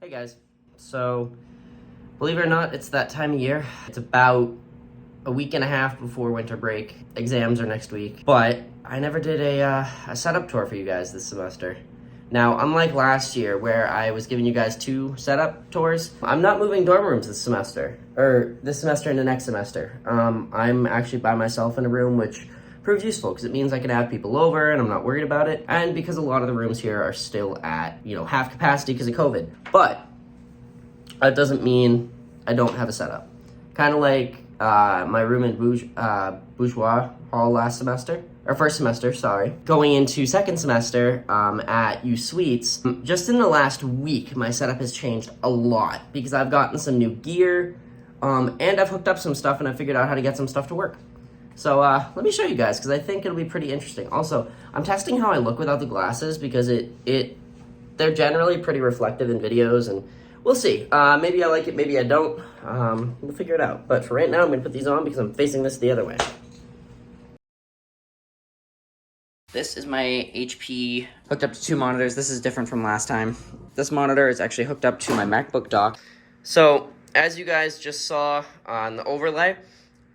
Hey guys, so believe it or not, it's that time of year. It's about a week and a half before winter break. Exams are next week, but I never did a setup tour for you guys this semester. Now, unlike last year where I was giving you guys 2 setup tours, I'm not moving dorm rooms this semester, or this semester into next semester. I'm actually by myself in a room, which proves useful because it means I can have people over and I'm not worried about it, and because a lot of the rooms here are still at, half capacity because of COVID. But that doesn't mean I don't have a setup. Kind of like my room in Bourgeois Hall last semester, or first semester, sorry. Going into second semester at U Suites, just in the last week, my setup has changed a lot because I've gotten some new gear, and I've hooked up some stuff and I figured out how to get some stuff to work. So let me show you guys because I think it'll be pretty interesting. Also, I'm testing how I look without the glasses because they're generally pretty reflective in videos, and we'll see. Maybe I like it, maybe I don't. We'll figure it out. But for right now, I'm going to put these on because I'm facing this the other way. This is my HP hooked up to 2 monitors. This is different from last time. This monitor is actually hooked up to my MacBook dock. So, as you guys just saw on the overlay,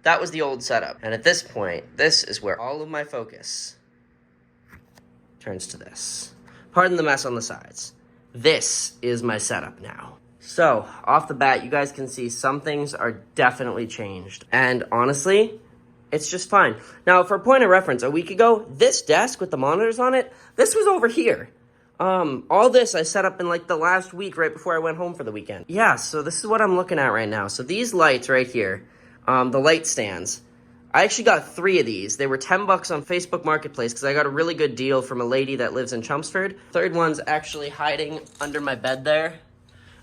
that was the old setup. And at this point, this is where all of my focus turns to this. Pardon the mess on the sides. This is my setup now. So, off the bat, you guys can see some things are definitely changed. And honestly, it's just fine. Now, for a point of reference, a week ago, this desk with the monitors on it, this was over here. All this I set up in like the last week right before I went home for the weekend. Yeah, so this is what I'm looking at right now. So these lights right here, the light stands, I actually got 3 of these. They were $10 on Facebook Marketplace because I got a really good deal from a lady that lives in Chelmsford. Third one's actually hiding under my bed there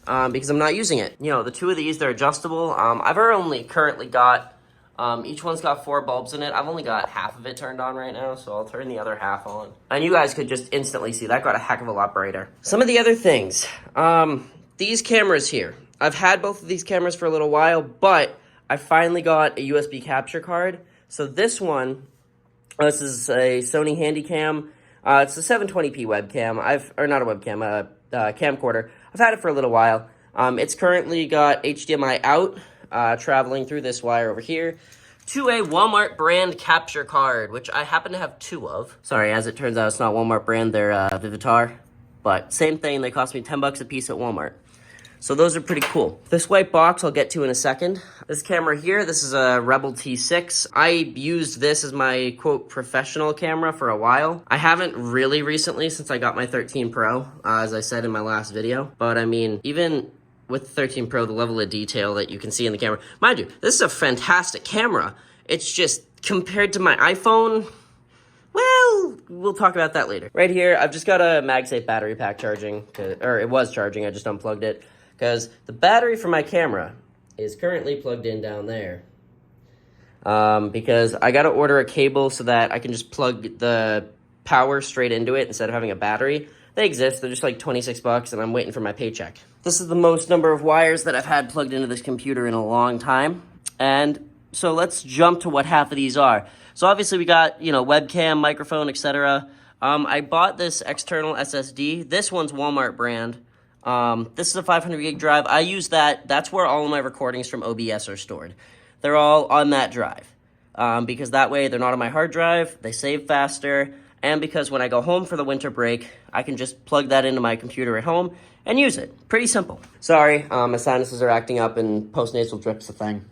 because I'm not using it. The 2 of these, they're adjustable. I've only currently got, each one's got 4 bulbs in it. I've only got half of it turned on right now, so I'll turn the other half on. And you guys could just instantly see that got a heck of a lot brighter. Some of the other things, these cameras here. I've had both of these cameras for a little while, but I finally got a USB capture card. So this one, this is a Sony Handycam. It's a 720p webcam. Or not a webcam, a camcorder. I've had it for a little while. It's currently got HDMI out, traveling through this wire over here, to a Walmart brand capture card, which I happen to have 2 of. Sorry, as it turns out, it's not Walmart brand, they're Vivitar. But same thing, they cost me $10 a piece at Walmart. So those are pretty cool. This white box I'll get to in a second. This camera here, this is a Rebel T6. I used this as my, quote, professional camera for a while. I haven't really recently since I got my 13 Pro, as I said in my last video. But I mean, even with the 13 Pro, the level of detail that you can see in the camera. Mind you, this is a fantastic camera. It's just, compared to my iPhone, well, we'll talk about that later. Right here, I've just got a MagSafe battery pack charging, or it was charging, I just unplugged it. Because the battery for my camera is currently plugged in down there. Because I got to order a cable so that I can just plug the power straight into it instead of having a battery. They exist, they're just like $26 and I'm waiting for my paycheck. This is the most number of wires that I've had plugged into this computer in a long time. And so let's jump to what half of these are. So obviously we got, webcam, microphone, etc. I bought this external SSD. This one's Walmart brand. This is a 500 gig drive. I use that. That's where all of my recordings from OBS are stored. They're all on that drive. Because that way they're not on my hard drive. They save faster. And because when I go home for the winter break, I can just plug that into my computer at home and use it. Pretty simple. Sorry, my sinuses are acting up and postnasal drip's a thing.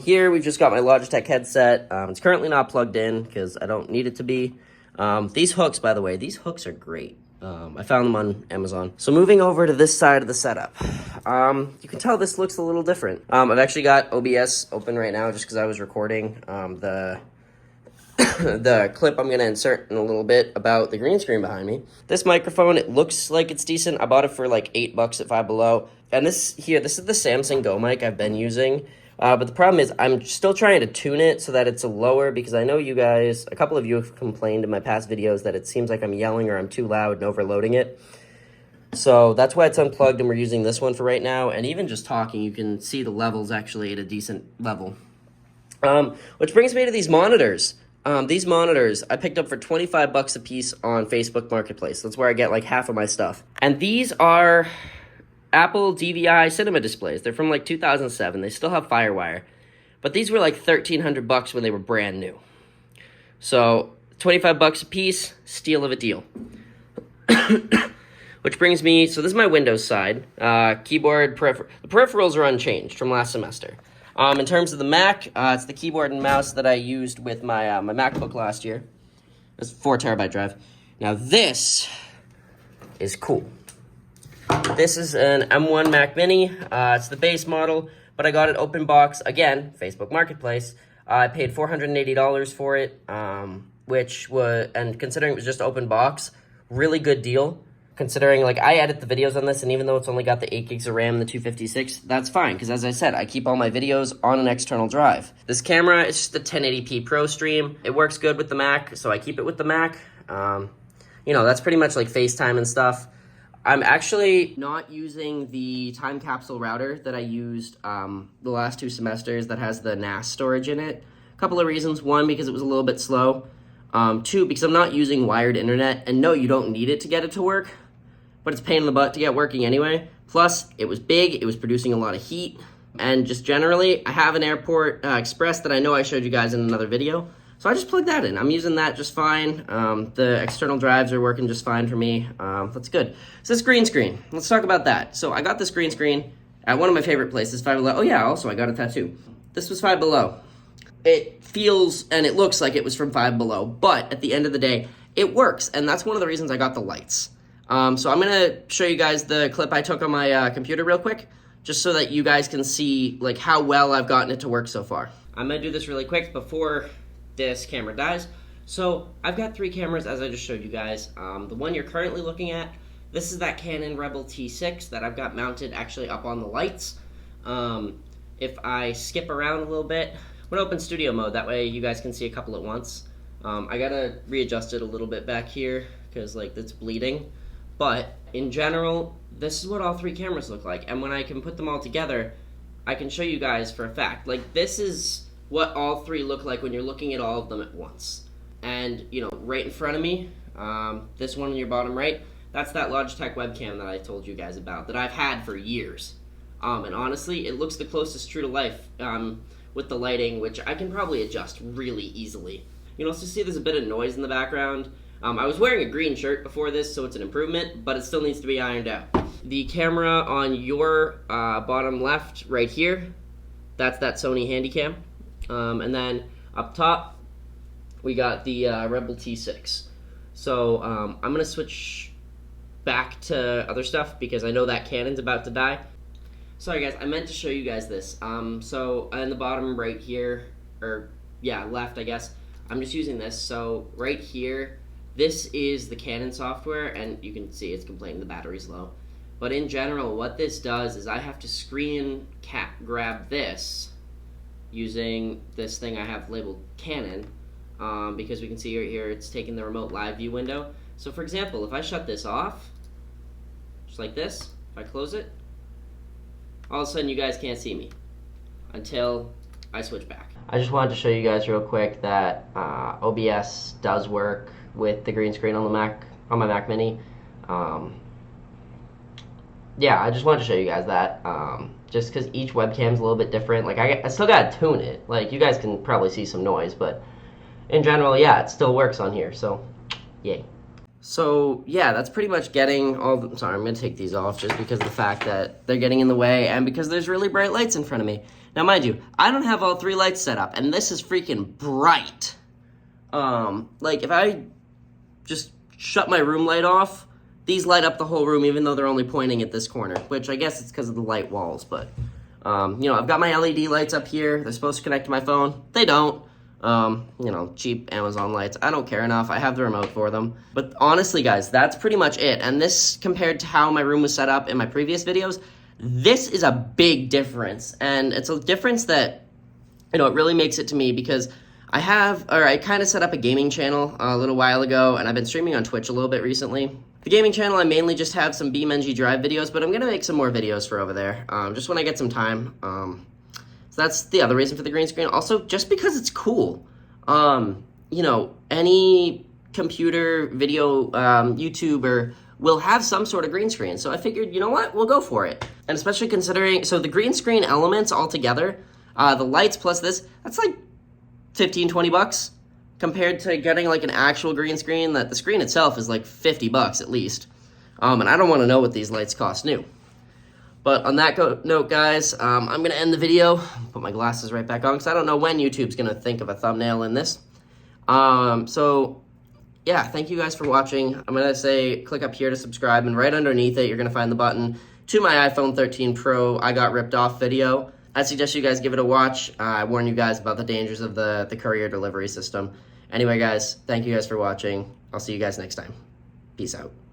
Here we've just got my Logitech headset. It's currently not plugged in because I don't need it to be. These hooks, by the way, these hooks are great. I found them on Amazon. So moving over to this side of the setup, you can tell this looks a little different. I've actually got OBS open right now just because I was recording the the clip I'm going to insert in a little bit about the green screen behind me. This microphone, it looks like it's decent. I bought it for like $8 at Five Below. And this is the Samsung Go mic I've been using. But the problem is I'm still trying to tune it so that it's a lower, because I know you guys, a couple of you have complained in my past videos that it seems like I'm yelling or I'm too loud and overloading it. So that's why it's unplugged and we're using this one for right now. And even just talking, you can see the levels actually at a decent level. Which brings me to these monitors. These monitors I picked up for $25 a piece on Facebook Marketplace. That's where I get like half of my stuff. And these are Apple DVI cinema displays. They're from like 2007. They still have FireWire. But these were like $1,300 when they were brand new. So, $25 a piece, steal of a deal. Which brings me, so this is my Windows side. Keyboard, the peripherals are unchanged from last semester. In terms of the Mac, it's the keyboard and mouse that I used with my my MacBook last year. It's a 4 terabyte drive. Now this is cool. This is an M1 Mac Mini. It's the base model, but I got it open box, again, Facebook Marketplace. I paid $480 for it, which was, and considering it was just open box, really good deal. Considering, like, I edit the videos on this, and even though it's only got the 8 gigs of RAM and the 256, that's fine, because as I said, I keep all my videos on an external drive. This camera is just a 1080p Pro Stream. It works good with the Mac, so I keep it with the Mac. You know, that's pretty much like FaceTime and stuff. I'm actually not using the time capsule router that I used the last 2 semesters that has the NAS storage in it. A couple of reasons. One, because it was a little bit slow. 2, because I'm not using wired internet, and no, you don't need it to get it to work, but it's a pain in the butt to get working anyway. Plus, it was big, it was producing a lot of heat, and just generally, I have an Airport Express that I know I showed you guys in another video, so I just plugged that in. I'm using that just fine. The external drives are working just fine for me. That's good. So this green screen, let's talk about that. So I got this green screen at one of my favorite places, Five Below. Oh yeah, also I got a tattoo. This was Five Below. It feels and it looks like it was from Five Below, but at the end of the day, it works, and that's one of the reasons I got the lights. So I'm going to show you guys the clip I took on my computer real quick, just so that you guys can see like how well I've gotten it to work so far. I'm going to do this really quick before this camera dies. So I've got 3 cameras, as I just showed you guys. The one you're currently looking at, this is that Canon Rebel T6 that I've got mounted actually up on the lights. If I skip around a little bit, I'm going to open studio mode, that way you guys can see a couple at once. I got to readjust it a little bit back here, because like it's bleeding. But in general, this is what all 3 cameras look like. And when I can put them all together, I can show you guys for a fact. Like, this is what all 3 look like when you're looking at all of them at once. And, you know, right in front of me, this one on your bottom right, that's that Logitech webcam that I told you guys about, that I've had for years. And honestly, it looks the closest true to life with the lighting, which I can probably adjust really easily. You can also see there's a bit of noise in the background. I was wearing a green shirt before this, so it's an improvement, but it still needs to be ironed out. The camera on your bottom left right here, that's that Sony Handycam. And then up top, we got the Rebel T6. So I'm going to switch back to other stuff because I know that Canon's about to die. Sorry guys, I meant to show you guys this. So in the bottom right here, or yeah, left I guess, I'm just using this. So right here, this is the Canon software, and you can see it's complaining the battery's low. But in general, what this does is I have to screen grab this using this thing I have labeled Canon, because we can see right here it's taking the remote live view window. So for example, if I shut this off, just like this, if I close it, all of a sudden you guys can't see me until I switch back. I just wanted to show you guys real quick that OBS does work with the green screen on the Mac, on my Mac Mini. Yeah, I just wanted to show you guys that, just because each webcam's a little bit different. Like, I still gotta tune it. Like, you guys can probably see some noise, but in general, yeah, it still works on here, so yay. So, yeah, that's pretty much getting all the, sorry, I'm gonna take these off just because of the fact that they're getting in the way and because there's really bright lights in front of me. Now, mind you, I don't have all 3 lights set up, and this is freaking bright. Like, if I just shut my room light off, these light up the whole room even though they're only pointing at this corner, which I guess it's because of the light walls, but, you know, I've got my LED lights up here. They're supposed to connect to my phone. They don't. You know, cheap Amazon lights. I don't care enough. I have the remote for them. But honestly, guys, that's pretty much it. And this, compared to how my room was set up in my previous videos, this is a big difference. And it's a difference that, you know, it really makes it to me because I kind of set up a gaming channel a little while ago, and I've been streaming on Twitch a little bit recently. The gaming channel, I mainly just have some BeamNG Drive videos, but I'm going to make some more videos for over there, just when I get some time. So that's the other reason for the green screen. Also, just because it's cool. You know, any computer video YouTuber will have some sort of green screen. So I figured, you know what, we'll go for it. And especially considering, so the green screen elements altogether, the lights plus this, that's like 15, 20 bucks compared to getting like an actual green screen that the screen itself is like 50 bucks at least. And I don't want to know what these lights cost new. But on that note, guys, I'm going to end the video, put my glasses right back on, because I don't know when YouTube's going to think of a thumbnail in this. So, yeah, thank you guys for watching. I'm going to say click up here to subscribe, and right underneath it, you're going to find the button to my iPhone 13 Pro I got ripped off video. I suggest you guys give it a watch. I warn you guys about the dangers of the courier delivery system. Anyway, guys, thank you guys for watching. I'll see you guys next time. Peace out.